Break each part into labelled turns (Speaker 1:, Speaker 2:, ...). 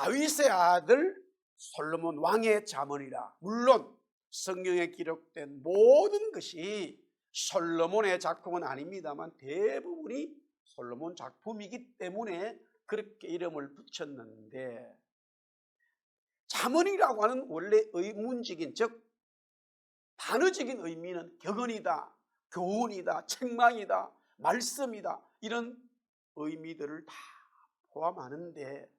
Speaker 1: 다윗의 아들 솔로몬 왕의 자문이라. 물론 성경에 기록된 모든 것이 솔로몬의 작품은 아닙니다만 대부분이 솔로몬 작품이기 때문에 그렇게 이름을 붙였는데, 자문이라고 하는 원래 의문적인, 즉 단어적인 의미는 격언이다, 교훈이다, 책망이다, 말씀이다, 이런 의미들을 다 포함하는데,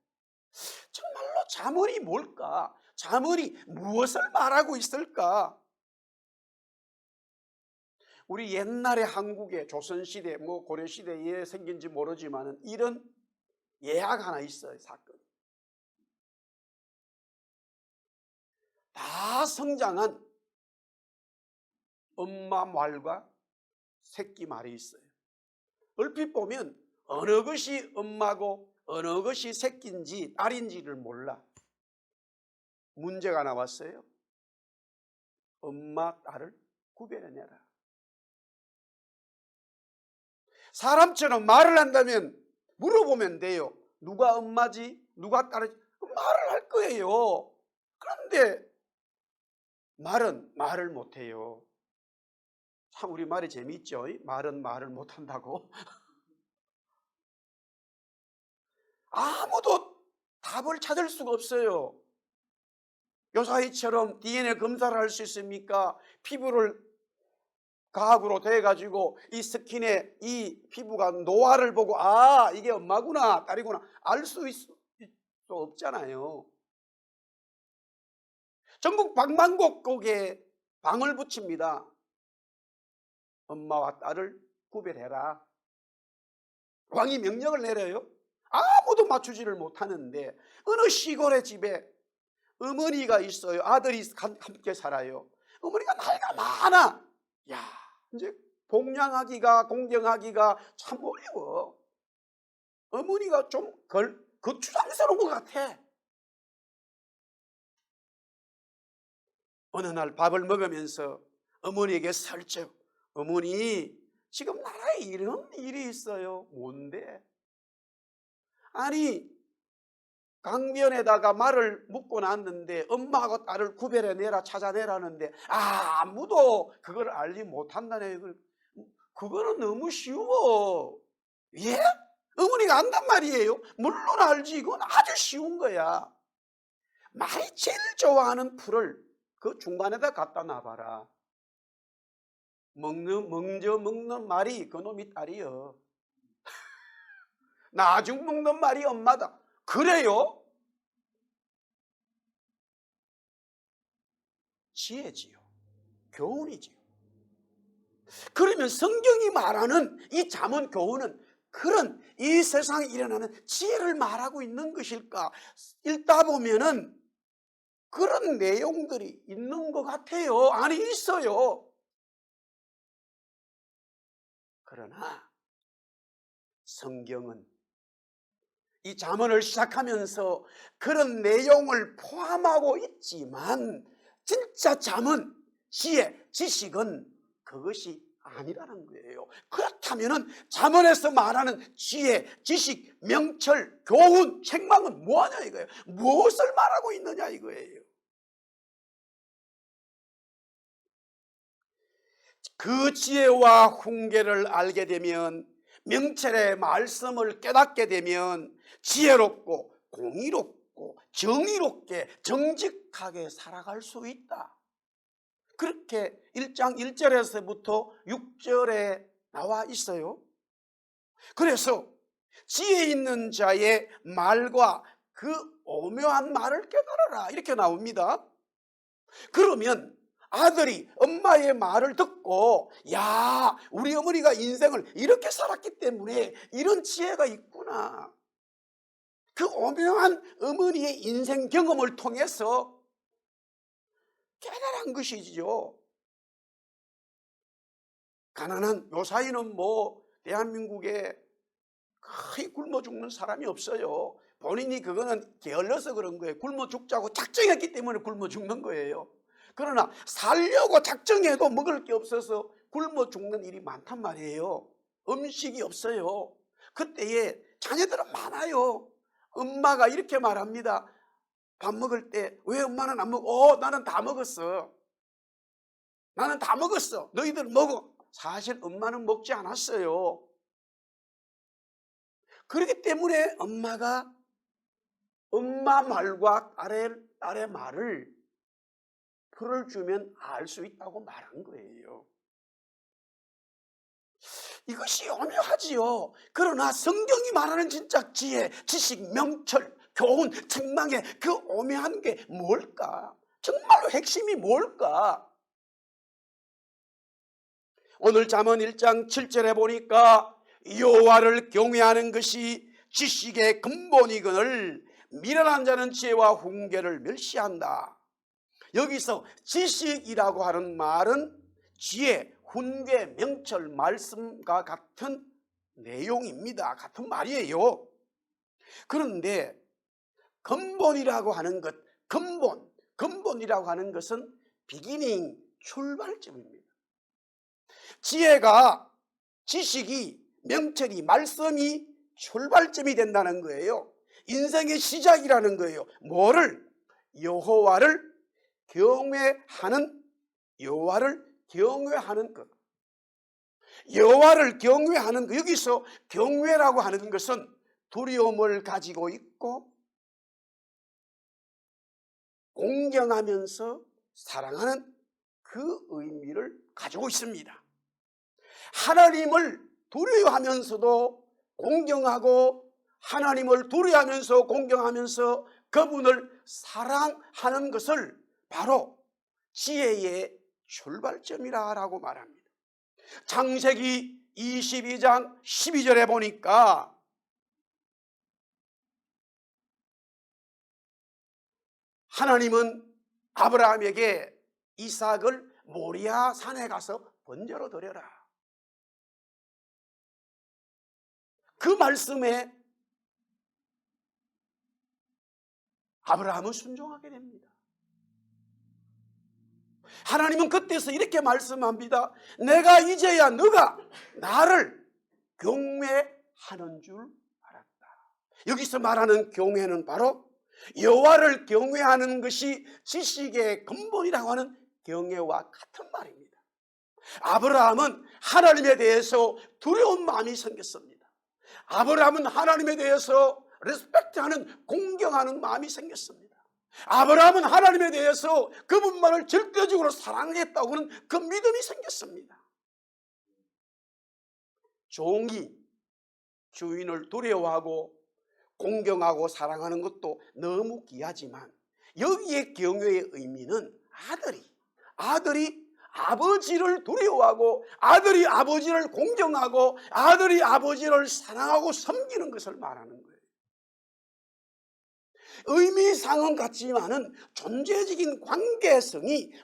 Speaker 1: 정말로 자문이 뭘까? 자문이 무엇을 말하고 있을까? 우리 옛날에 한국의 조선시대, 고려시대에 생긴지 모르지만 이런 예학 하나 있어요. 사건. 다 성장한 엄마 말과 새끼 말이 있어요. 얼핏 보면 어느 것이 엄마고 어느 것이 새끼인지 딸인지를 몰라. 문제가 나왔어요. 엄마, 딸을 구별해내라. 사람처럼 말을 한다면 물어보면 돼요. 누가 엄마지? 누가 딸이지? 말을 할 거예요. 그런데 말을 못해요. 참 우리 말이 재미있죠? 말은 말을 못한다고. 아무도 답을 찾을 수가 없어요. 요사이처럼 DNA 검사를 할 수 있습니까? 피부를 과학으로 돼가지고 이 스킨에 이 피부가 노화를 보고 이게 엄마구나 딸이구나 알 수 없잖아요. 전국 방방곡곡에 방을 붙입니다. 엄마와 딸을 구별해라. 왕이 명령을 내려요. 아무도 맞추지를 못하는데 어느 시골의 집에 어머니가 있어요. 아들이 함께 살아요. 어머니가 나이가 많아. 이제 봉양하기가 공경하기가 참 어려워. 어머니가 좀 거추장스러운 것 같아. 어느 날 밥을 먹으면서 어머니에게 슬쩍, 어머니 지금 나라에 이런 일이 있어요. 뭔데? 아니 강변에다가 말을 묶고 놨는데 엄마하고 딸을 구별해내라 찾아내라는데 아무도 그걸 알지 못한다네. 그거는 너무 쉬워. 예? 어머니가 안단 말이에요. 물론 알지. 그건 아주 쉬운 거야. 말이 제일 좋아하는 풀을 그 중간에다 갖다 놔봐라. 먹는 말이 그놈이 딸이여. 나중 먹는 말이 엄마다. 그래요? 지혜지요. 교훈이지요. 그러면 성경이 말하는 이 잠언 교훈은 그런 이 세상에 일어나는 지혜를 말하고 있는 것일까? 읽다 보면은 그런 내용들이 있는 것 같아요. 아니 있어요. 그러나 성경은 이 잠언을 시작하면서 그런 내용을 포함하고 있지만 진짜 잠언, 지혜, 지식은 그것이 아니라는 거예요. 그렇다면 잠언에서 말하는 지혜, 지식, 명철, 교훈, 책망은 뭐하냐 이거예요. 무엇을 말하고 있느냐 이거예요. 그 지혜와 훈계를 알게 되면, 명철의 말씀을 깨닫게 되면 지혜롭고 공의롭고 정의롭게 정직하게 살아갈 수 있다. 그렇게 1장 1절에서부터 6절에 나와 있어요. 그래서 지혜 있는 자의 말과 그 오묘한 말을 깨달아라 이렇게 나옵니다. 그러면 아들이 엄마의 말을 듣고 우리 어머니가 인생을 이렇게 살았기 때문에 이런 지혜가 있구나. 그 오묘한 어머니의 인생 경험을 통해서 깨달은 것이지요. 가난한 요사이는 대한민국에 거의 굶어 죽는 사람이 없어요. 본인이 그거는 게을러서 그런 거예요. 굶어 죽자고 작정했기 때문에 굶어 죽는 거예요. 그러나 살려고 작정해도 먹을 게 없어서 굶어 죽는 일이 많단 말이에요. 음식이 없어요. 그때에 자녀들은 많아요. 엄마가 이렇게 말합니다. 밥 먹을 때 왜 엄마는 안 먹어? 나는 다 먹었어. 나는 다 먹었어. 너희들 먹어. 사실 엄마는 먹지 않았어요. 그렇기 때문에 엄마가 엄마 말과 딸의 말을 풀어주면 알 수 있다고 말한 거예요. 이것이 오묘하지요. 그러나 성경이 말하는 진짜 지혜, 지식, 명철, 교훈, 책망의 그 오묘한 게 뭘까? 정말로 핵심이 뭘까? 오늘 잠언 1장 7절에 보니까 여호와를 경외하는 것이 지식의 근본이거늘 미련한 자는 지혜와 훈계를 멸시한다. 여기서 지식이라고 하는 말은 지혜, 훈계, 명철, 말씀과 같은 내용입니다. 같은 말이에요. 그런데 근본이라고 하는 것, 근본이라고 하는 것은 비기닝, 출발점입니다. 지혜가, 지식이, 명철이, 말씀이 출발점이 된다는 거예요. 인생의 시작이라는 거예요. 뭐를? 여호와를 경외하는 것. 여호와를 경외하는 것. 여기서 경외라고 하는 것은 두려움을 가지고 있고 공경하면서 사랑하는 그 의미를 가지고 있습니다. 하나님을 두려워하면서도 공경하고 하나님을 두려워하면서 공경하면서 그분을 사랑하는 것을 바로 지혜의 출발점이라고 말합니다. 창세기 22장 12절에 보니까 하나님은 아브라함에게 이삭을 모리아 산에 가서 번제로 드려라. 그 말씀에 아브라함은 순종하게 됩니다. 하나님은 그때서 이렇게 말씀합니다. 내가 이제야 너가 나를 경외하는 줄 알았다. 여기서 말하는 경외는 바로 여호와를 경외하는 것이 지식의 근본이라고 하는 경외와 같은 말입니다. 아브라함은 하나님에 대해서 두려운 마음이 생겼습니다. 아브라함은 하나님에 대해서 리스펙트하는, 공경하는 마음이 생겼습니다. 아브라함은 하나님에 대해서 그분만을 절대적으로 사랑했다고는 그 믿음이 생겼습니다. 종이 주인을 두려워하고 공경하고 사랑하는 것도 너무 귀하지만 여기에 경외의 의미는 아들이 아버지를 두려워하고 아들이 아버지를 공경하고 아들이 아버지를 사랑하고 섬기는 것을 말하는 거예요. 의미상은 같지만은 존재적인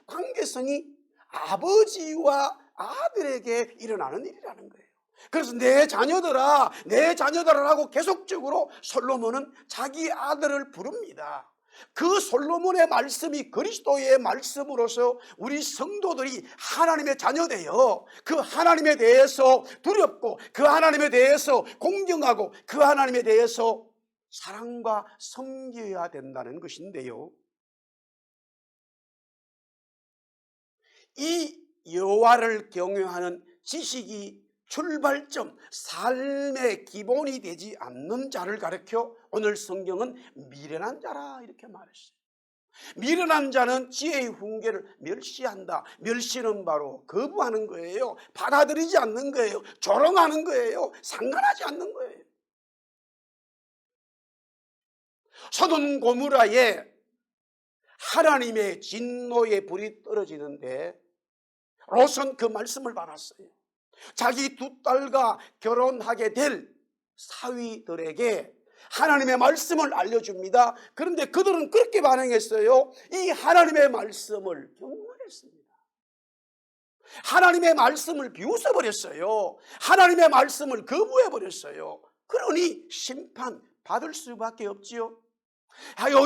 Speaker 1: 관계성이 아버지와 아들에게 일어나는 일이라는 거예요. 그래서 내 자녀들아라고 계속적으로 솔로몬은 자기 아들을 부릅니다. 그 솔로몬의 말씀이 그리스도의 말씀으로서 우리 성도들이 하나님의 자녀되어 그 하나님에 대해서 두렵고 그 하나님에 대해서 공경하고 그 하나님에 대해서 사랑과 섬겨야 된다는 것인데요. 이 여호와를 경외하는 지식이 출발점, 삶의 기본이 되지 않는 자를 가리켜 오늘 성경은 미련한 자라 이렇게 말했어요. 미련한 자는 지혜의 훈계를 멸시한다. 멸시는 바로 거부하는 거예요. 받아들이지 않는 거예요. 조롱하는 거예요. 상관하지 않는 거예요. 소돔 고모라에 하나님의 진노의 불이 떨어지는데 롯은 그 말씀을 받았어요. 자기 두 딸과 결혼하게 될 사위들에게 하나님의 말씀을 알려줍니다. 그런데 그들은 그렇게 반응했어요. 이 하나님의 말씀을 경멸했습니다. 하나님의 말씀을 비웃어버렸어요. 하나님의 말씀을 거부해버렸어요. 그러니 심판받을 수밖에 없지요.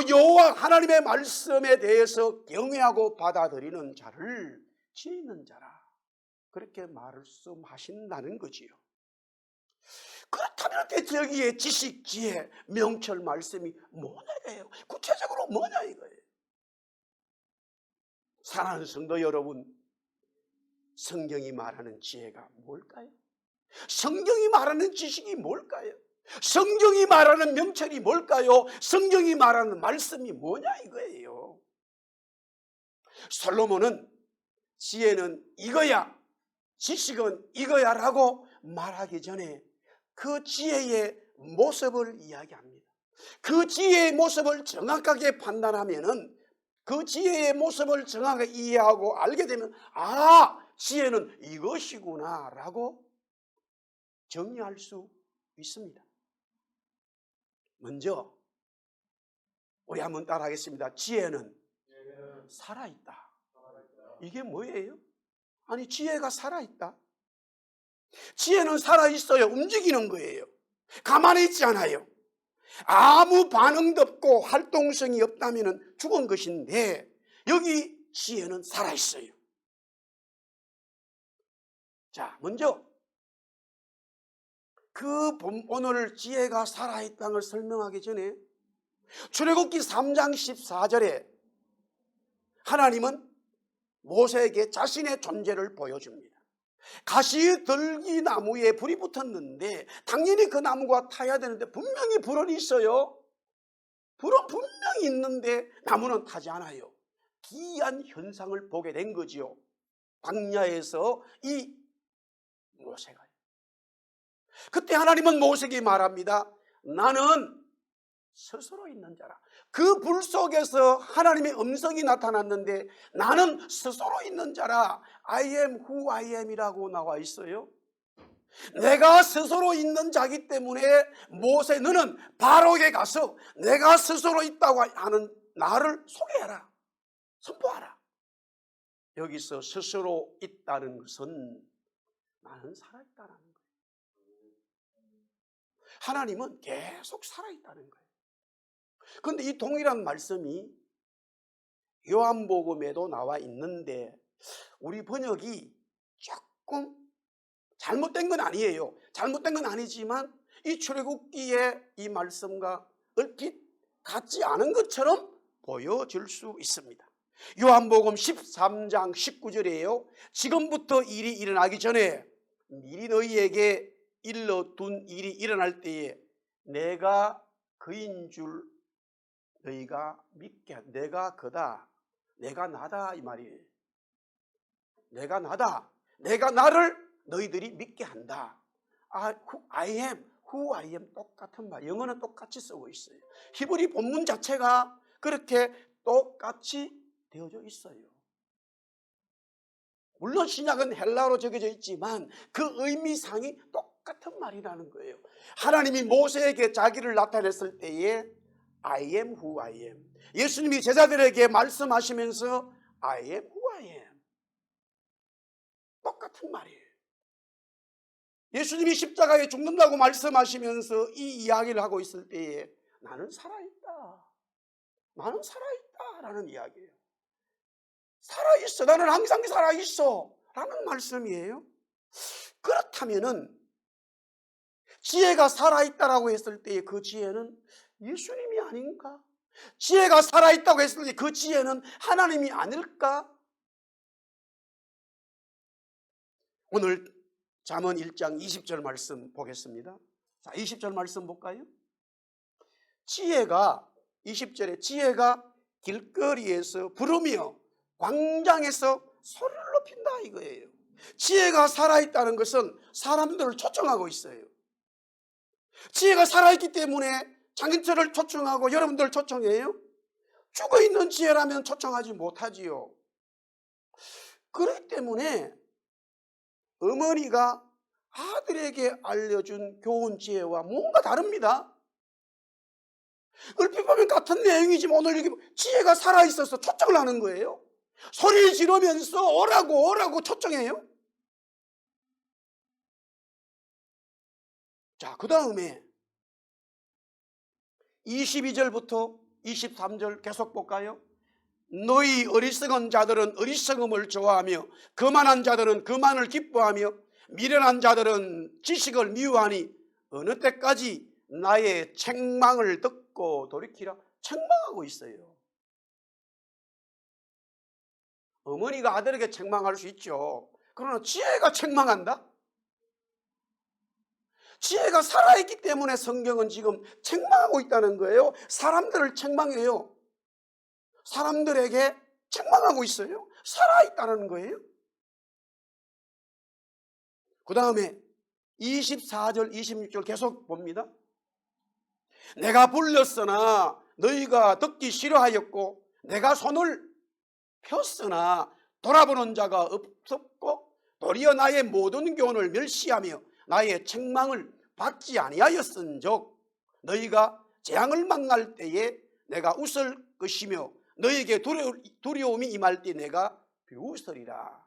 Speaker 1: 여호와 하나님의 말씀에 대해서 경외하고 받아들이는 자를 지혜 있는 자라 그렇게 말씀하신다는 거지요. 그렇다면 대체 여기에 지식, 지혜, 명철 말씀이 뭐냐고요? 구체적으로 뭐냐 이거예요. 사랑하는 성도 여러분, 성경이 말하는 지혜가 뭘까요? 성경이 말하는 지식이 뭘까요? 성경이 말하는 명철이 뭘까요? 성경이 말하는 말씀이 뭐냐 이거예요. 솔로몬은 지혜는 이거야, 지식은 이거야 라고 말하기 전에 그 지혜의 모습을 이야기합니다. 그 지혜의 모습을 정확하게 판단하면은, 그 지혜의 모습을 정확하게 이해하고 알게 되면, 아, 지혜는 이것이구나 라고 정리할 수 있습니다. 먼저 우리 한번 따라하겠습니다. 지혜는 살아있다. 이게 뭐예요? 아니, 지혜가 살아있다. 지혜는 살아있어요. 움직이는 거예요. 가만히 있지 않아요. 아무 반응도 없고 활동성이 없다면 죽은 것인데, 여기 지혜는 살아있어요. 자, 먼저 오늘 지혜가 살아있다는 걸 설명하기 전에 출애굽기 3장 14절에 하나님은 모세에게 자신의 존재를 보여줍니다. 가시들기 나무에 불이 붙었는데 당연히 그 나무가 타야 되는데 분명히 불은 있어요. 불은 분명히 있는데 나무는 타지 않아요. 기이한 현상을 보게 된 거지요. 광야에서 이 모세가. 그때 하나님은 모세에게 말합니다. 나는 스스로 있는 자라. 그 불 속에서 하나님의 음성이 나타났는데 나는 스스로 있는 자라. I am who I am 이라고 나와 있어요. 내가 스스로 있는 자기 때문에 모세, 너는 바로에게 가서 내가 스스로 있다고 하는 나를 소개해라, 선포하라. 여기서 스스로 있다는 것은 나는 살아있다는 거예요. 하나님은 계속 살아있다는 거예요. 그런데 이 동일한 말씀이 요한복음에도 나와 있는데 우리 번역이 조금 잘못된 건 아니에요. 잘못된 건 아니지만 이 출애굽기의 이 말씀과 얼핏 같지 않은 것처럼 보여질 수 있습니다. 요한복음 13장 19절이에요. 지금부터 일이 일어나기 전에 미리 너희에게 일러둔 일이 일어날 때에 내가 그인 줄 너희가 믿게, 내가 그다, 내가 나다 이 말이에요. 내가 나다, 내가 나를 너희들이 믿게 한다. I am, who I am 똑같은 말, 영어는 똑같이 쓰고 있어요. 히브리 본문 자체가 그렇게 똑같이 되어져 있어요. 물론 신약은 헬라어로 적혀져 있지만 그 의미상이 똑같은 말이라는 거예요. 하나님이 모세에게 자기를 나타냈을 때에 I am who I am, 예수님이 제자들에게 말씀하시면서 I am who I am, 똑같은 말이에요. 예수님이 십자가에 죽는다고 말씀하시면서 이 이야기를 하고 있을 때에 나는 살아있다, 나는 살아있다 라는 이야기예요. 살아있어, 나는 항상 살아있어 라는 말씀이에요. 그렇다면은 지혜가 살아있다라고 했을 때의 그 지혜는 예수님이 아닌가? 지혜가 살아있다고 했을 때 그 지혜는 하나님이 아닐까? 오늘 잠언 1장 20절 말씀 보겠습니다. 자, 20절 말씀 볼까요? 지혜가, 20절에 지혜가 길거리에서 부르며 광장에서 소리를 높인다 이거예요. 지혜가 살아있다는 것은 사람들을 초청하고 있어요. 지혜가 살아있기 때문에 장인철을 초청하고 여러분들 초청해요? 죽어있는 지혜라면 초청하지 못하지요. 그렇기 때문에 어머니가 아들에게 알려준 교훈 지혜와 뭔가 다릅니다. 얼핏 보면 같은 내용이지만 오늘 여기 지혜가 살아있어서 초청을 하는 거예요. 소리를 지르면서 오라고 초청해요. 자, 그 다음에 22절부터 23절 계속 볼까요? 너희 어리석은 자들은 어리석음을 좋아하며 거만한 자들은 거만을 기뻐하며 미련한 자들은 지식을 미워하니 어느 때까지 나의 책망을 듣고 돌이키라. 책망하고 있어요. 어머니가 아들에게 책망할 수 있죠. 그러나 지혜가 책망한다? 지혜가 살아있기 때문에 성경은 지금 책망하고 있다는 거예요. 사람들을 책망해요. 사람들에게 책망하고 있어요. 살아있다는 거예요. 그 다음에 24절 26절 계속 봅니다. 내가 불렀으나 너희가 듣기 싫어하였고 내가 손을 폈으나 돌아보는 자가 없었고 도리어 나의 모든 교훈을 멸시하며 나의 책망을 받지 아니하였은즉 너희가 재앙을 만날 때에 내가 웃을 것이며 너희에게 두려움이 임할 때 내가 비웃으리라.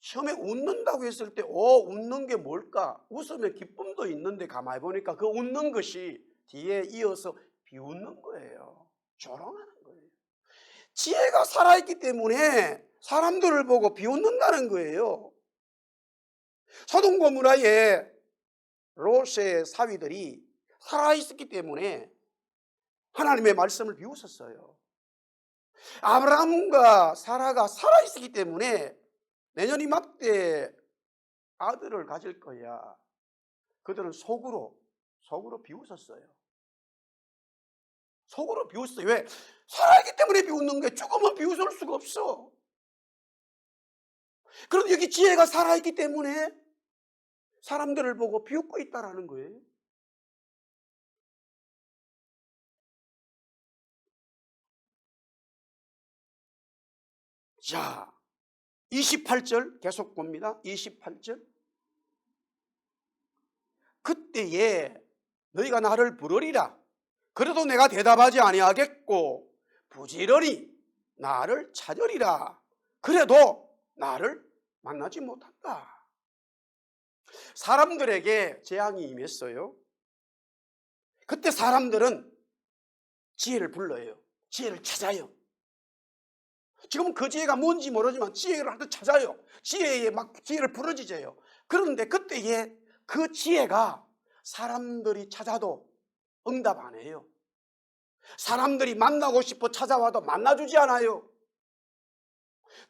Speaker 1: 처음에 웃는다고 했을 때 웃는 게 뭘까? 웃으면 기쁨도 있는데 가만히 보니까 그 웃는 것이 뒤에 이어서 비웃는 거예요. 조롱하는 거예요. 지혜가 살아있기 때문에 사람들을 보고 비웃는다는 거예요. 소돔 고모라의 롯의 사위들이 살아있었기 때문에 하나님의 말씀을 비웃었어요. 아브라함과 사라가 살아있었기 때문에 내년 이맘때 아들을 가질 거야. 그들은 속으로 비웃었어요. 속으로 비웃어요. 왜? 살아있기 때문에 비웃는 거예요. 죽으면 비웃을 수가 없어. 그런데 여기 지혜가 살아있기 때문에 사람들을 보고 비웃고 있다는 거예요. 자, 28절 계속 봅니다. 28절. 그때에 너희가 나를 부르리라. 그래도 내가 대답하지 아니하겠고 부지런히 나를 찾으리라. 그래도 나를 만나지 못한다. 사람들에게 재앙이 임했어요. 그때 사람들은 지혜를 불러요. 지혜를 찾아요. 지금은 그 지혜가 뭔지 모르지만 지혜를 하여튼 찾아요. 지혜에 막 지혜를 부르짖어요. 그런데 그때에 그 지혜가 사람들이 찾아도 응답 안 해요. 사람들이 만나고 싶어 찾아와도 만나주지 않아요.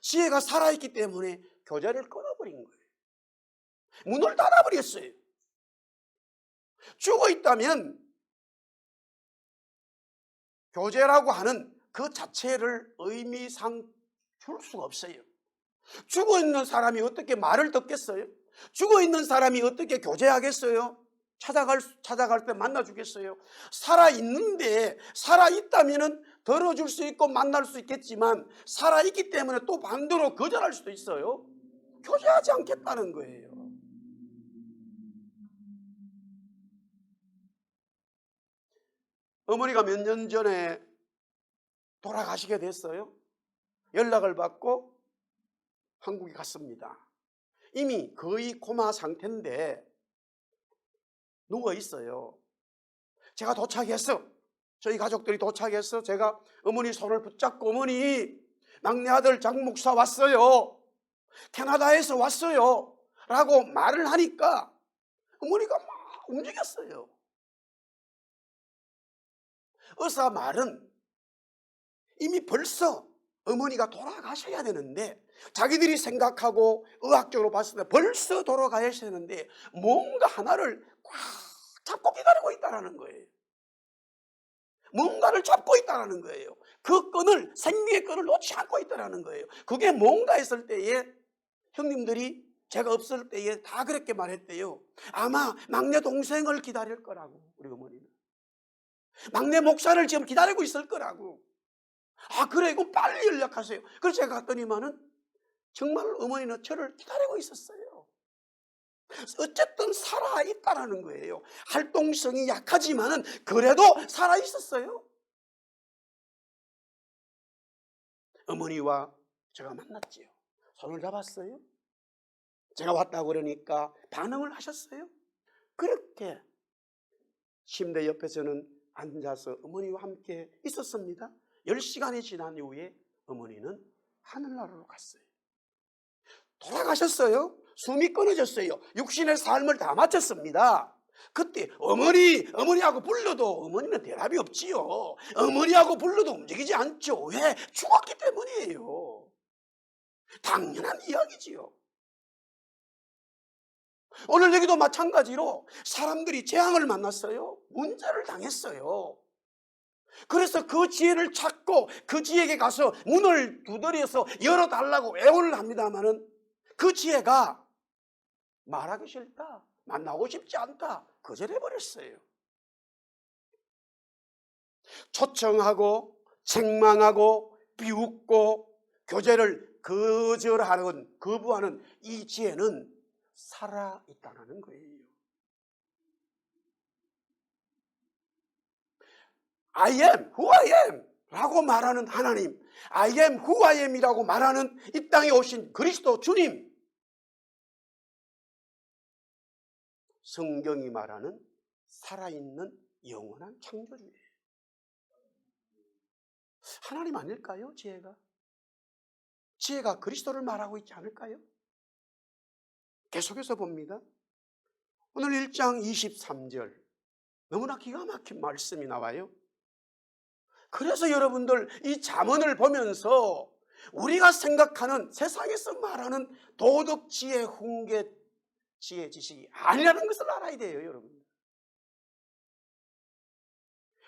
Speaker 1: 지혜가 살아있기 때문에 교제를 끊어버린 거예요. 문을 닫아버렸어요. 죽어있다면 교제라고 하는 그 자체를 의미상 줄 수가 없어요. 죽어있는 사람이 어떻게 말을 듣겠어요? 죽어있는 사람이 어떻게 교제하겠어요? 찾아갈 때 만나주겠어요? 살아있는데, 살아있다면 들어줄 수 있고 만날 수 있겠지만 살아있기 때문에 또 반대로 거절할 수도 있어요. 교제하지 않겠다는 거예요. 어머니가 몇 년 전에 돌아가시게 됐어요. 연락을 받고 한국에 갔습니다. 이미 거의 코마 상태인데 누워 있어요. 제가 도착했어. 저희 가족들이 도착해서 제가 어머니 손을 붙잡고 어머니 막내 아들 장 목사 왔어요. 캐나다에서 왔어요. 라고 말을 하니까 어머니가 막 움직였어요. 의사 말은 이미 벌써 어머니가 돌아가셔야 되는데 자기들이 생각하고 의학적으로 봤을 때 벌써 돌아가셔야 되는데 뭔가 하나를 꽉 잡고 기다리고 있다는 거예요. 뭔가를 잡고 있다는 거예요. 그 끈을, 생명의 끈을 놓지 않고 있다는 거예요. 그게 뭔가 했을 때에 형님들이 제가 없을 때에 다 그렇게 말했대요. 아마 막내 동생을 기다릴 거라고. 우리 어머니는 막내 목사를 지금 기다리고 있을 거라고. 아 그래 이거 빨리 연락하세요. 그래서 제가 갔더니만은 정말 어머니는 저를 기다리고 있었어요. 어쨌든 살아있다라는 거예요. 활동성이 약하지만은 그래도 살아있었어요. 어머니와 제가 만났지요. 손을 잡았어요. 제가 왔다고 그러니까 반응을 하셨어요. 그렇게 침대 옆에서는 앉아서 어머니와 함께 있었습니다. 10시간이 지난 이후에 어머니는 하늘나라로 갔어요. 돌아가셨어요. 숨이 끊어졌어요. 육신의 삶을 다 마쳤습니다. 그때 어머니하고 불러도 어머니는 대답이 없지요. 어머니하고 불러도 움직이지 않죠. 왜? 죽었기 때문이에요. 당연한 이야기지요. 오늘 여기도 마찬가지로 사람들이 재앙을 만났어요. 문제를 당했어요. 그래서 그 지혜를 찾고 그 지혜에게 가서 문을 두드려서 열어달라고 애원을 합니다마는 그 지혜가 말하기 싫다, 만나고 싶지 않다, 거절해버렸어요. 초청하고 책망하고 비웃고 교제를 거절하는, 거부하는 이 지혜는 살아있다는 거예요. I am who I am 라고 말하는 하나님, I am who I am 이라고 말하는 이 땅에 오신 그리스도 주님, 성경이 말하는 살아있는 영원한 창조주예요. 하나님 아닐까요? 지혜가 그리스도를 말하고 있지 않을까요? 계속해서 봅니다. 오늘 1장 23절 너무나 기가 막힌 말씀이 나와요. 그래서 여러분들 이 잠언을 보면서 우리가 생각하는 세상에서 말하는 도덕 지혜, 훈계 지혜, 지식이 아니라는 것을 알아야 돼요, 여러분.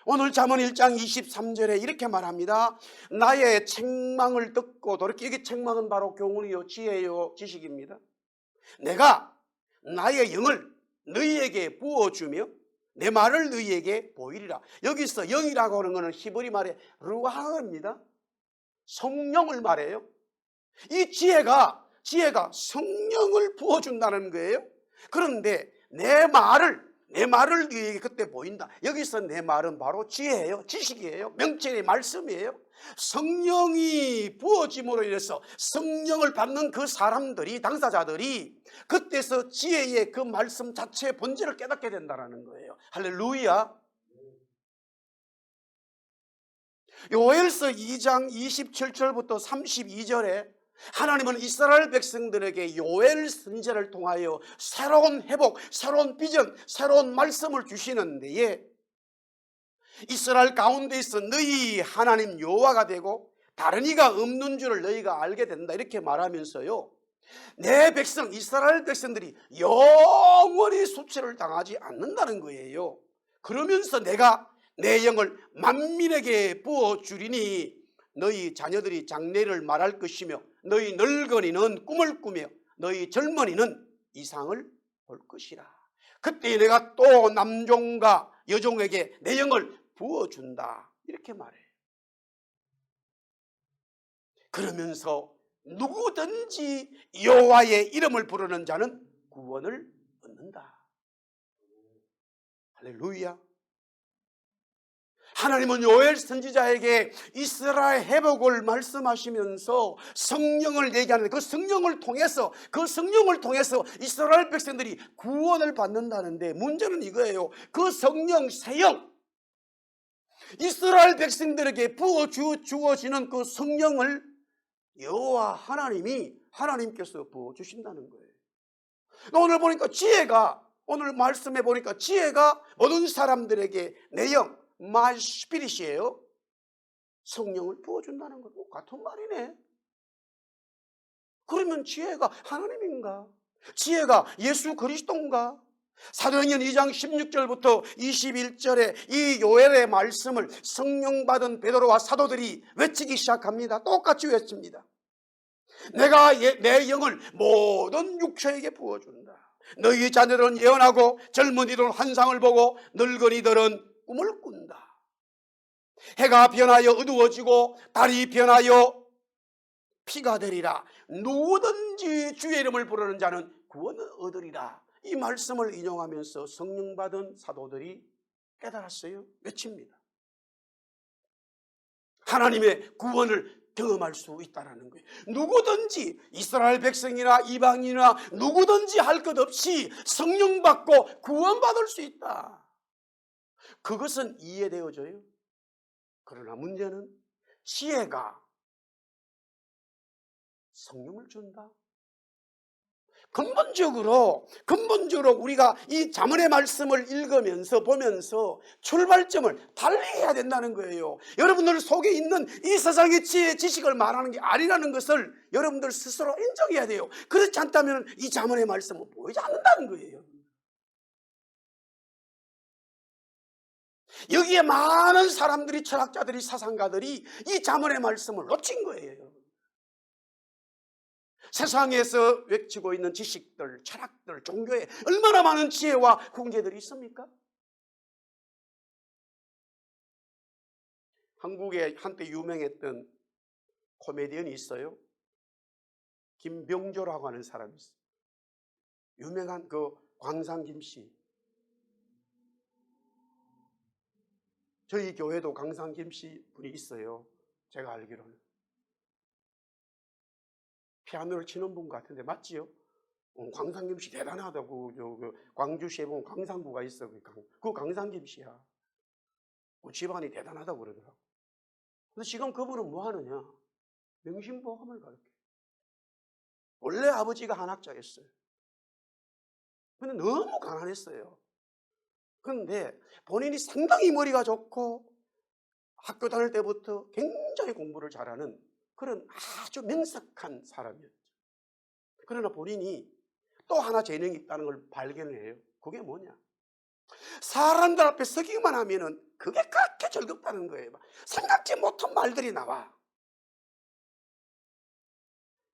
Speaker 1: 오늘 잠언 1장 23절에 이렇게 말합니다. 나의 책망을 듣고도, 이렇게, 이게 책망은 바로 교훈이요, 지혜요, 지식입니다. 내가 나의 영을 너희에게 부어주며 내 말을 너희에게 보이리라. 여기서 영이라고 하는 것은 히브리 말의 루하입니다. 성령을 말해요. 이 지혜가 성령을 부어준다는 거예요. 그런데 내 말을 너희에게 그때 보인다. 여기서 내 말은 바로 지혜예요, 지식이에요, 명철의 말씀이에요. 성령이 부어짐으로 인해서 성령을 받는 그 사람들이, 당사자들이 그때서 지혜의 그 말씀 자체의 본질을 깨닫게 된다는 거예요. 할렐루야. 요엘서 2장 27절부터 32절에 하나님은 이스라엘 백성들에게 요엘 선지자를 통하여 새로운 회복, 새로운 비전, 새로운 말씀을 주시는 데에 이스라엘 가운데에서 너희 하나님 여호와가 되고 다른 이가 없는 줄을 너희가 알게 된다, 이렇게 말하면서요, 내 백성 이스라엘 백성들이 영원히 수치를 당하지 않는다는 거예요. 그러면서 내가 내 영을 만민에게 부어주리니 너희 자녀들이 장래를 말할 것이며 너희 늙은이는 꿈을 꾸며 너희 젊은이는 이상을 볼 것이라. 그때 내가 또 남종과 여종에게 내 영을 부어준다, 이렇게 말해요. 그러면서 누구든지 여호와의 이름을 부르는 자는 구원을 얻는다. 할렐루야. 하나님은 요엘 선지자에게 이스라엘 회복을 말씀하시면서 성령을 얘기하는데 그 성령을 통해서 이스라엘 백성들이 구원을 받는다는데, 문제는 이거예요. 그 성령 세영, 이스라엘 백성들에게 주어지는 그 성령을 여호와 하나님께서 부어주신다는 거예요. 오늘 보니까 오늘 말씀해 보니까 지혜가 모든 사람들에게 내 영, my spirit이에요. 성령을 부어준다는 것 같은 말이네. 그러면 지혜가 하나님인가? 지혜가 예수 그리스도인가? 사도행전 2장 16절부터 21절에 이 요엘의 말씀을 성령 받은 베드로와 사도들이 외치기 시작합니다. 똑같이 외칩니다. 내가 내 영을 모든 육체에게 부어준다. 너희 자녀들은 예언하고 젊은이들은 환상을 보고 늙은이들은 꿈을 꾼다. 해가 변하여 어두워지고 달이 변하여 피가 되리라. 누구든지 주의 이름을 부르는 자는 구원을 얻으리라. 이 말씀을 인용하면서 성령 받은 사도들이 깨달았어요. 외칩니다. 하나님의 구원을 경험할 수 있다는 거예요. 누구든지, 이스라엘 백성이나 이방인이나 누구든지 할 것 없이 성령 받고 구원받을 수 있다. 그것은 이해되어져요. 그러나 문제는 지혜가 성령을 준다. 근본적으로 우리가 이 잠언의 말씀을 읽으면서 보면서 출발점을 달리해야 된다는 거예요. 여러분들 속에 있는 이 세상의 지혜 지식을 말하는 게 아니라는 것을 여러분들 스스로 인정해야 돼요. 그렇지 않다면 이 잠언의 말씀은 보이지 않는다는 거예요. 여기에 많은 사람들이, 철학자들이, 사상가들이 이 잠언의 말씀을 놓친 거예요. 세상에서 외치고 있는 지식들, 철학들, 종교에 얼마나 많은 지혜와 훈계들이 있습니까? 한국에 한때 유명했던 코미디언이 있어요. 김병조라고 하는 사람이 있어요. 유명한 그 광상김 씨. 저희 교회도 광상김 씨 분이 있어요. 제가 알기로는. 피아노를 치는 분 같은데 맞지요? 광상김 씨 대단하다고. 광주시에 보면 광상구가 있어. 그 광상김 씨야. 그 집안이 대단하다고 그러더라고. 근데 지금 그분은 뭐 하느냐? 명심보감을 가르쳐. 원래 아버지가 한학자였어요. 근데 너무 가난했어요. 그런데 본인이 상당히 머리가 좋고 학교 다닐 때부터 굉장히 공부를 잘하는 그런 아주 명석한 사람이었죠. 그러나 본인이 또 하나 재능이 있다는 걸 발견을 해요. 그게 뭐냐? 사람들 앞에 서기만 하면은 그게 그렇게 즐겁다는 거예요. 생각지 못한 말들이 나와.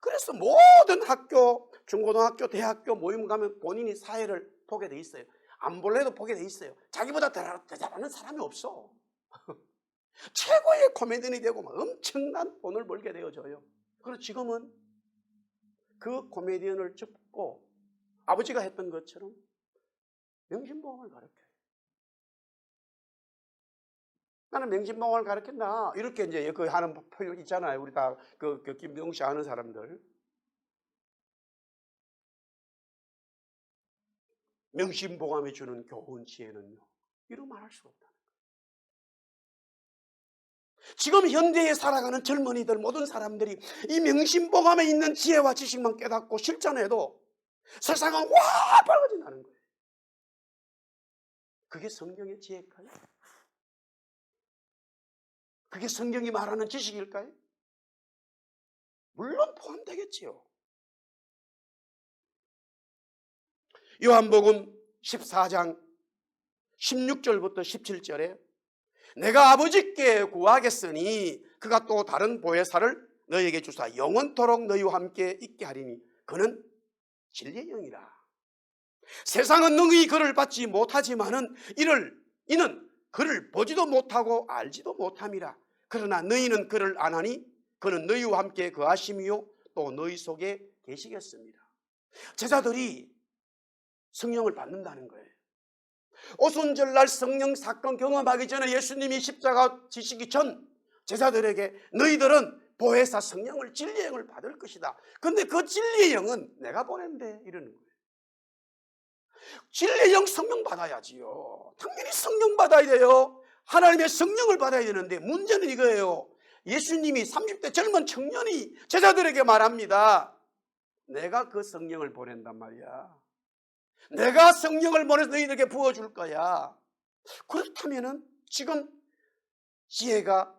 Speaker 1: 그래서 모든 학교, 중고등학교, 대학교 모임 가면 본인이 사회를 보게 돼 있어요. 안 볼래도 보게 돼 있어요. 자기보다 더 잘하는 사람이 없어. 최고의 코미디언이 되고 막 엄청난 돈을 벌게 되어져요. 그리고 지금은 그 코미디언을 접고 아버지가 했던 것처럼 명심보감을 가르쳐요. 나는 명심보감을 가르친다. 이렇게 이제 그 하는 표현 있잖아요. 우리 다 그 김병 씨 아는 사람들. 명심보감이 주는 교훈 지혜는요. 이루 말할 수가 없다. 지금 현대에 살아가는 젊은이들 모든 사람들이 이 명심보감에 있는 지혜와 지식만 깨닫고 실천해도 세상은 와 밝아진다는 거예요. 그게 성경의 지혜일까요? 그게 성경이 말하는 지식일까요? 물론 포함되겠지요. 요한복음 14장 16절부터 17절에 내가 아버지께 구하겠으니 그가 또 다른 보혜사를 너희에게 주사 영원토록 너희와 함께 있게 하리니 그는 진리의 영이라. 세상은 능히 그를 받지 못하지만은 이는 그를 보지도 못하고 알지도 못함이라. 그러나 너희는 그를 아나니 그는 너희와 함께 거하심이요 또 너희 속에 계시겠습니다. 제자들이 성령을 받는다는 거예요. 오순절날 성령 사건 경험하기 전에 예수님이 십자가 지시기 전 제자들에게 너희들은 보혜사 성령을 진리의 영을 받을 것이다. 그런데 그 진리의 영은 내가 보낸대 이러는 거예요. 진리의 영 성령 받아야지요. 당연히 성령 받아야 돼요. 하나님의 성령을 받아야 되는데 문제는 이거예요. 예수님이 30대 젊은 청년이 제자들에게 말합니다. 내가 그 성령을 보낸단 말이야. 내가 성령을 보내서 너희들에게 부어줄 거야. 그렇다면은 지금 지혜가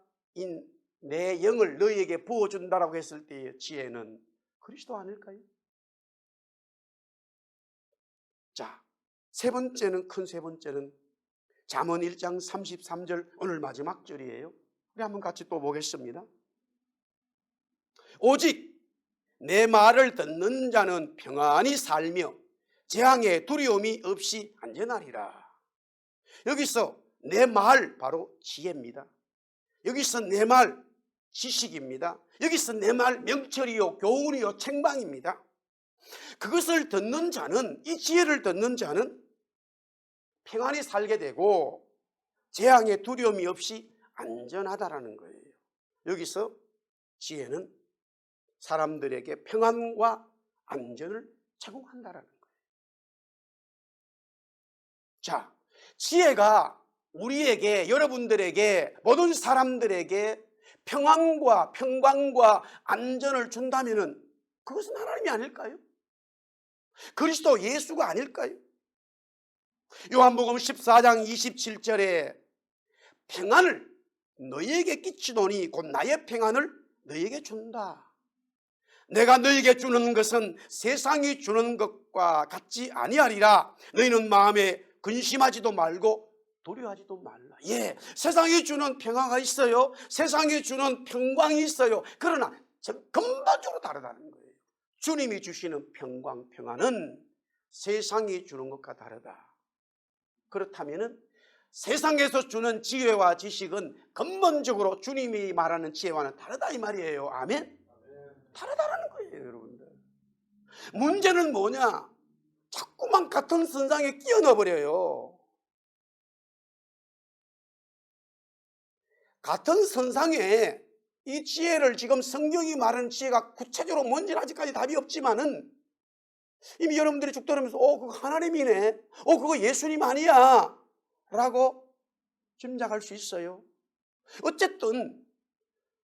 Speaker 1: 내 영을 너희에게 부어준다라고 했을 때의 지혜는 그리스도 아닐까요? 자, 큰 세 번째는 잠언 1장 33절 오늘 마지막 절이에요. 우리 한번 같이 또 보겠습니다. 오직 내 말을 듣는 자는 평안히 살며 재앙의 두려움이 없이 안전하리라. 여기서 내 말 바로 지혜입니다. 여기서 내 말 지식입니다. 여기서 내 말 명철이요 교훈이요 책망입니다. 그것을 듣는 자는, 이 지혜를 듣는 자는 평안히 살게 되고 재앙의 두려움이 없이 안전하다라는 거예요. 여기서 지혜는 사람들에게 평안과 안전을 제공한다라는 거예요. 자, 지혜가 우리에게, 여러분들에게, 모든 사람들에게 평안과 평강과 안전을 준다면은 그것은 하나님이 아닐까요? 그리스도 예수가 아닐까요? 요한복음 14장 27절에 평안을 너희에게 끼치노니 곧 나의 평안을 너희에게 준다. 내가 너희에게 주는 것은 세상이 주는 것과 같지 아니하리라. 너희는 마음에 근심하지도 말고 두려워하지도 말라. 예, 세상이 주는 평화가 있어요. 세상이 주는 평강이 있어요. 그러나 근본적으로 다르다는 거예요. 주님이 주시는 평강, 평안은 세상이 주는 것과 다르다. 그렇다면 세상에서 주는 지혜와 지식은 근본적으로 주님이 말하는 지혜와는 다르다 이 말이에요. 아멘? 다르다는 거예요, 여러분들. 문제는 뭐냐? 자꾸만 같은 선상에 끼워 넣어버려요. 같은 선상에 이 지혜를 지금 성경이 말하는 지혜가 구체적으로 뭔지는 아직까지 답이 없지만은 이미 여러분들이 쭉 들으면서 그거 하나님이네, 그거 예수님 아니야 라고 짐작할 수 있어요. 어쨌든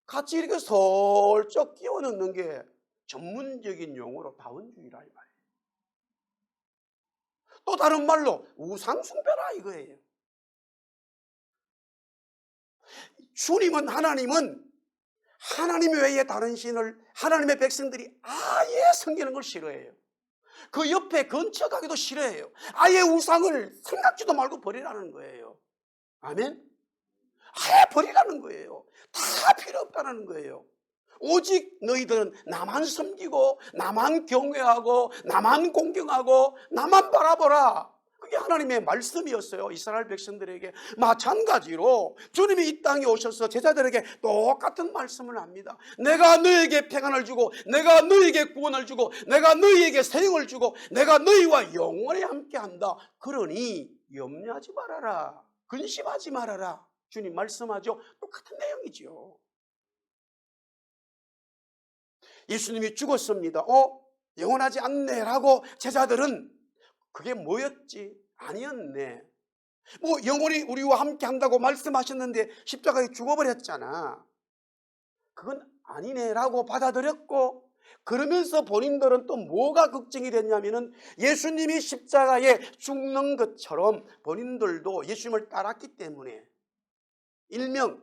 Speaker 1: 같이 이렇게 슬쩍 끼워 넣는 게 전문적인 용어로 다원주의라 이 말이에요. 또 다른 말로 우상숭배라 이거예요. 주님은 하나님은 하나님 외에 다른 신을 하나님의 백성들이 아예 섬기는 걸 싫어해요. 그 옆에 근처가기도 싫어해요. 아예 우상을 생각지도 말고 버리라는 거예요. 아멘? 아예 버리라는 거예요. 다 필요 없다는 거예요. 오직 너희들은 나만 섬기고 나만 경외하고 나만 공경하고 나만 바라보라. 그게 하나님의 말씀이었어요. 이스라엘 백성들에게. 마찬가지로 주님이 이 땅에 오셔서 제자들에게 똑같은 말씀을 합니다. 내가 너희에게 평안을 주고 내가 너희에게 구원을 주고 내가 너희에게 생을 주고 내가 너희와 영원히 함께한다. 그러니 염려하지 말아라. 근심하지 말아라. 주님 말씀하죠. 똑같은 내용이죠. 예수님이 죽었습니다. 영원하지 않네 라고 제자들은 그게 뭐였지? 아니었네. 영원히 우리와 함께 한다고 말씀하셨는데 십자가에 죽어버렸잖아. 그건 아니네 라고 받아들였고, 그러면서 본인들은 또 뭐가 걱정이 됐냐면은 예수님이 십자가에 죽는 것처럼 본인들도 예수님을 따랐기 때문에 일명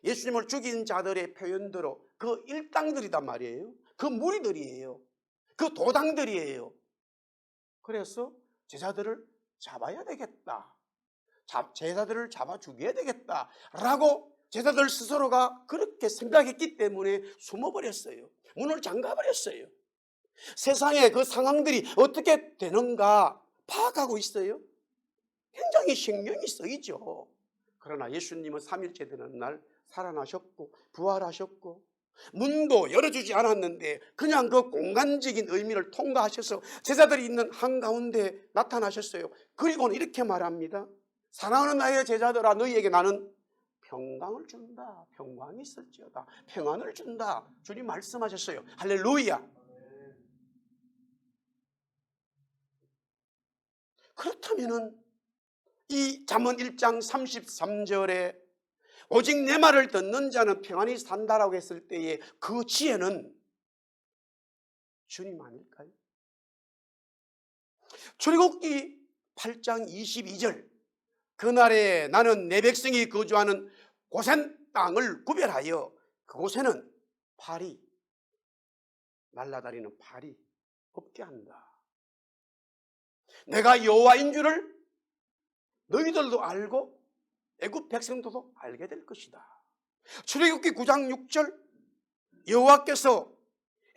Speaker 1: 예수님을 죽인 자들의 표현대로 그 일당들이단 말이에요. 그 무리들이에요. 그 도당들이에요. 그래서 제자들을 잡아야 되겠다. 제자들을 잡아 죽여야 되겠다라고 제자들 스스로가 그렇게 생각했기 때문에 숨어버렸어요. 문을 잠가버렸어요. 세상에 그 상황들이 어떻게 되는가 파악하고 있어요. 굉장히 신경이 쓰이죠. 그러나 예수님은 3일째 되는 날 살아나셨고 부활하셨고 문도 열어주지 않았는데 그냥 그 공간적인 의미를 통과하셔서 제자들이 있는 한가운데 나타나셨어요. 그리고는 이렇게 말합니다. 사랑하는 나의 제자들아, 너희에게 나는 평강을 준다. 평강이 있을지어다. 평안을 준다. 주님 말씀하셨어요. 할렐루야. 그렇다면은 이 잠언 1장 33절에 오직 내 말을 듣는 자는 평안히 산다라고 했을 때의 그 지혜는 주님 아닐까요? 출애굽기 8장 22절 그날에 나는 내 백성이 거주하는 고센 땅을 구별하여 그곳에는 파리, 날아다니는 파리 없게 한다. 내가 여호와인 줄을 너희들도 알고 애굽 백성들도 알게 될 것이다. 출애굽기 9장 6절 여호와께서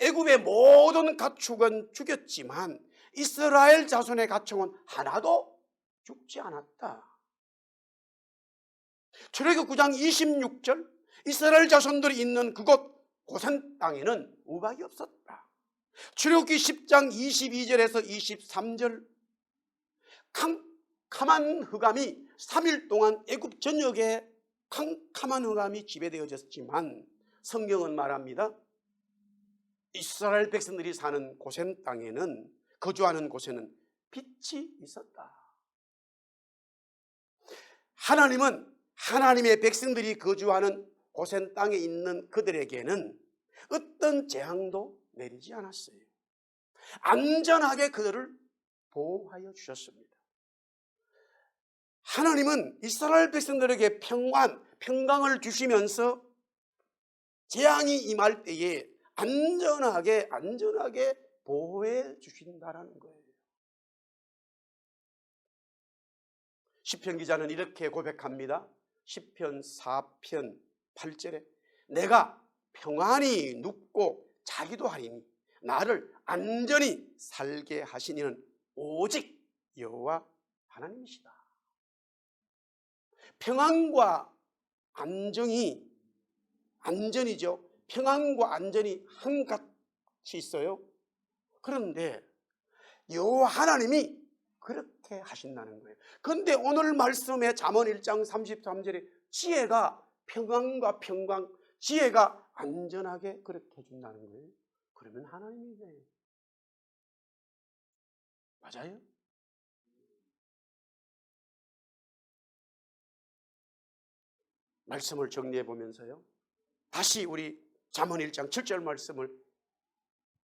Speaker 1: 애굽의 모든 가축은 죽였지만 이스라엘 자손의 가축은 하나도 죽지 않았다. 출애굽 9장 26절 이스라엘 자손들이 있는 그곳 고센 땅에는 우박이 없었다. 출애굽기 10장 22절에서 23절 캄캄한 흑암이 3일 동안 애굽 전역에 캄캄한 흑암이 지배되어졌지만 성경은 말합니다. 이스라엘 백성들이 사는 고센 땅에는 거주하는 곳에는 빛이 있었다. 하나님은 하나님의 백성들이 거주하는 고센 땅에 있는 그들에게는 어떤 재앙도 내리지 않았어요. 안전하게 그들을 보호하여 주셨습니다. 하나님은 이스라엘 백성들에게 평강을 주시면서 재앙이 임할 때에 안전하게 보호해 주신다라는 거예요. 시편 기자는 이렇게 고백합니다. 시편 4편 8절에 내가 평안히 눕고 자기도 하리니 나를 안전히 살게 하시니는 오직 여호와 하나님이시다. 평안과 안전이죠. 평안과 안전이 한같이 있어요. 그런데 여호와 하나님이 그렇게 하신다는 거예요. 그런데 오늘 말씀의 잠언 1장 33절에 지혜가 평안과 지혜가 안전하게 그렇게 해준다는 거예요. 그러면 하나님이에요. 맞아요? 말씀을 정리해 보면서요, 다시 우리 잠언 1장 7절 말씀을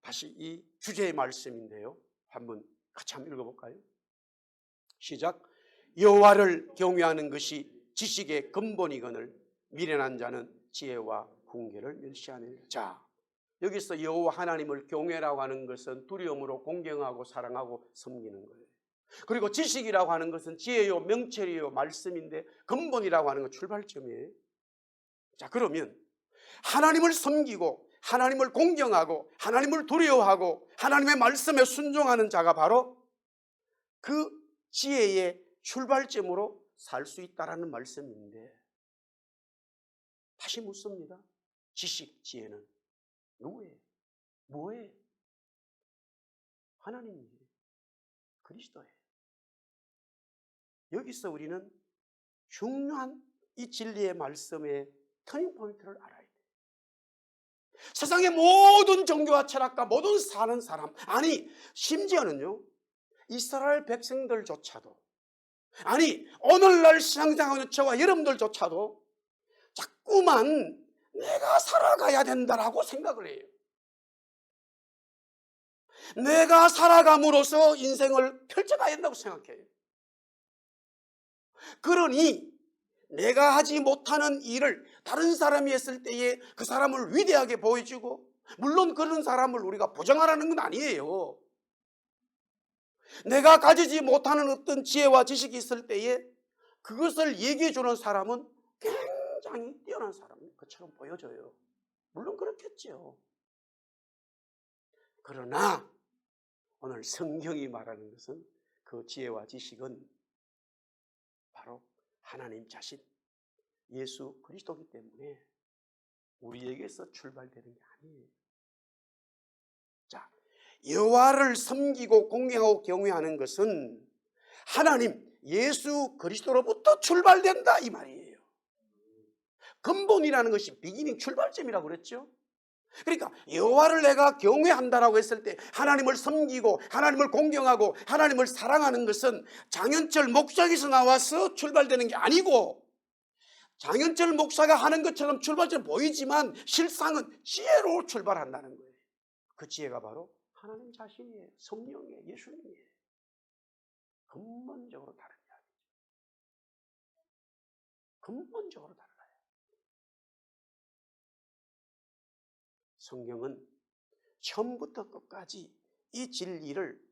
Speaker 1: 다시 이 주제의 말씀인데요, 한번 같이 한번 읽어볼까요? 시작. 여호와를 경외하는 것이 지식의 근본이거늘 미련한 자는 지혜와 훈계를 멸시하느니라. 자, 여기서 여호와 하나님을 경외라고 하는 것은 두려움으로 공경하고 사랑하고 섬기는 거예요. 그리고 지식이라고 하는 것은 지혜요 명철이요 말씀인데 근본이라고 하는 건 출발점이에요. 자, 그러면 하나님을 섬기고 하나님을 공경하고 하나님을 두려워하고 하나님의 말씀에 순종하는 자가 바로 그 지혜의 출발점으로 살 수 있다라는 말씀인데, 다시 묻습니다. 지식, 지혜는 누구예요? 뭐예요? 하나님이에요. 그리스도예요. 여기서 우리는 중요한 이 진리의 말씀의 터닝포인트를 알아야 돼요. 세상의 모든 종교와 철학과 모든 사는 사람, 아니 심지어는요 이스라엘 백성들조차도, 아니 오늘날 신앙생활하는 저와 여러분들조차도 자꾸만 내가 살아가야 된다라고 생각을 해요. 내가 살아감으로써 인생을 펼쳐가야 된다고 생각해요. 그러니 내가 하지 못하는 일을 다른 사람이 했을 때에 그 사람을 위대하게 보여주고, 물론 그런 사람을 우리가 부정하라는 건 아니에요. 내가 가지지 못하는 어떤 지혜와 지식이 있을 때에 그것을 얘기해 주는 사람은 굉장히 뛰어난 사람인 것처럼 보여져요. 물론 그렇겠죠. 그러나 오늘 성경이 말하는 것은 그 지혜와 지식은 바로 하나님 자신 예수 그리스도이기 때문에 우리에게서 출발되는 게 아니에요. 자, 여호와를 섬기고 공경하고 경외하는 것은 하나님 예수 그리스도로부터 출발된다 이 말이에요. 근본이라는 것이 비기닝, 출발점이라고 그랬죠. 그러니까 여호와를 내가 경외한다라고 했을 때 하나님을 섬기고 하나님을 공경하고 하나님을 사랑하는 것은 장현철 목사에서 나와서 출발되는 게 아니고, 장현철 목사가 하는 것처럼 출발점 보이지만 실상은 지혜로 출발한다는 거예요. 그 지혜가 바로 하나님 자신이에요. 성령이에요. 예수님이에요. 근본적으로 다른 이야기죠. 근본적으로 달라요. 성경은 처음부터 끝까지 이 진리를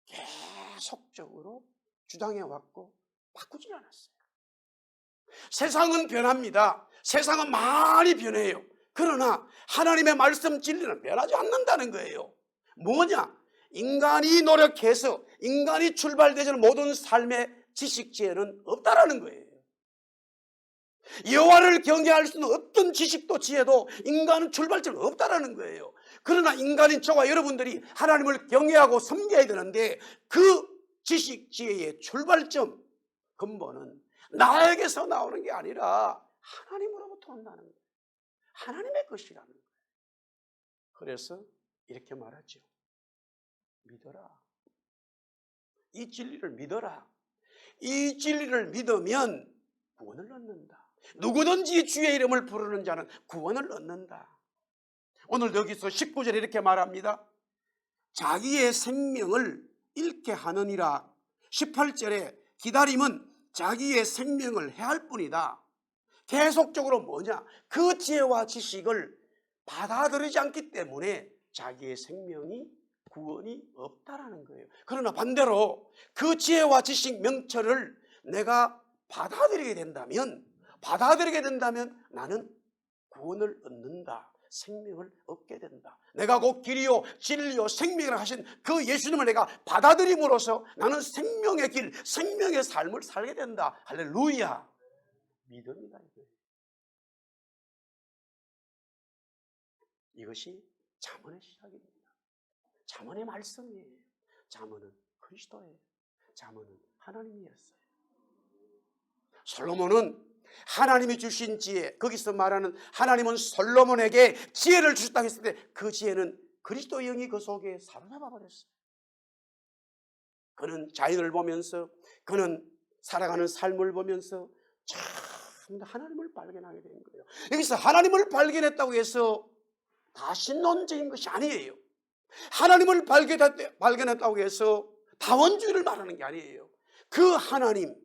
Speaker 1: 계속적으로 주장해 왔고 바꾸지 않았어요. 세상은 변합니다. 세상은 많이 변해요. 그러나 하나님의 말씀 진리는 변하지 않는다는 거예요. 뭐냐? 인간이 노력해서 인간이 출발되는 모든 삶의 지식 지혜는 없다라는 거예요. 여호와를 경외할 수 있는 어떤 지식도 지혜도 인간은 출발점이 없다라는 거예요. 그러나 인간인 저와 여러분들이 하나님을 경외하고 섬겨야 되는데 그 지식 지혜의 출발점 근본은 나에게서 나오는 게 아니라 하나님으로부터 온다는 거예요. 하나님의 것이라는 거예요. 그래서 이렇게 말하죠. 믿어라. 이 진리를 믿어라. 이 진리를 믿으면 구원을 얻는다. 누구든지 주의 이름을 부르는 자는 구원을 얻는다. 오늘 여기서 19절에 이렇게 말합니다. 자기의 생명을 잃게 하느니라. 18절에 기다림은 자기의 생명을 해할 뿐이다. 계속적으로 뭐냐? 그 지혜와 지식을 받아들이지 않기 때문에 자기의 생명이 구원이 없다라는 거예요. 그러나 반대로 그 지혜와 지식 명철을 내가 받아들이게 된다면 나는 구원을 얻는다. 생명을 얻게 된다. 내가 곧 길이요 진리요 생명이라 하신 그 예수님을 내가 받아들임으로써 나는 생명의 길, 생명의 삶을 살게 된다. 할렐루야. 믿음이다. 이것이 잠언의 시작입니다. 잠언의 말씀이에요. 잠언은 그리스도예요. 잠언은 하나님이었어요. 솔로몬은 하나님이 주신 지혜, 거기서 말하는 하나님은 솔로몬에게 지혜를 주셨다고 했을 때 그 지혜는 그리스도의 영이 그 속에 사로잡아 버렸어요. 그는 자연을 보면서, 그는 살아가는 삶을 보면서 참 하나님을 발견하게 된 거예요. 여기서 하나님을 발견했다고 해서 다 신론적인 것이 아니에요. 하나님을 발견했다고 해서 다원주의를 말하는 게 아니에요. 그 하나님은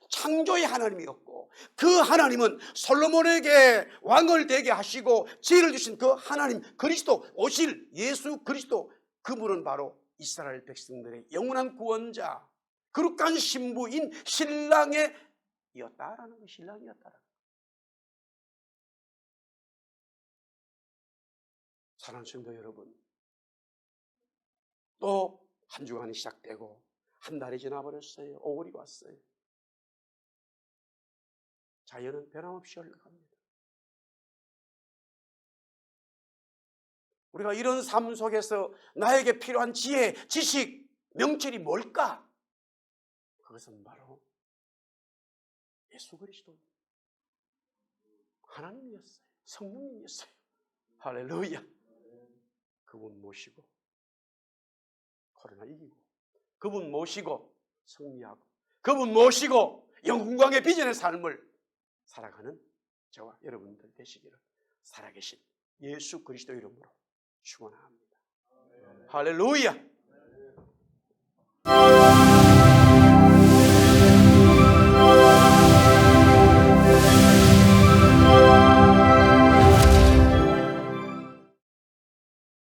Speaker 1: 창조의 하나님이었고, 그 하나님은 솔로몬에게 왕을 되게 하시고 지혜를 주신 그 하나님, 그리스도 오실 예수 그리스도, 그분은 바로 이스라엘 백성들의 영원한 구원자, 거룩한 신부인 신랑이었다라는 거, 신랑이었다라는 거. 사랑하는 성도 여러분, 또 한 주간이 시작되고 한 달이 지나버렸어요. 5월이 왔어요. 자연은 변함없이 흘러갑니다. 우리가 이런 삶 속에서 나에게 필요한 지혜, 지식, 명철이 뭘까? 그것은 바로 예수 그리스도 하나님이었어요. 성령님이었어요. 할렐루야. 그분 모시고 코로나 이기고, 그분 모시고 승리하고, 그분 모시고 영광의 비전의 삶을 살아가는 저와 여러분들 되시기를 살아계신 예수 그리스도 이름으로 축원합니다. 할렐루야.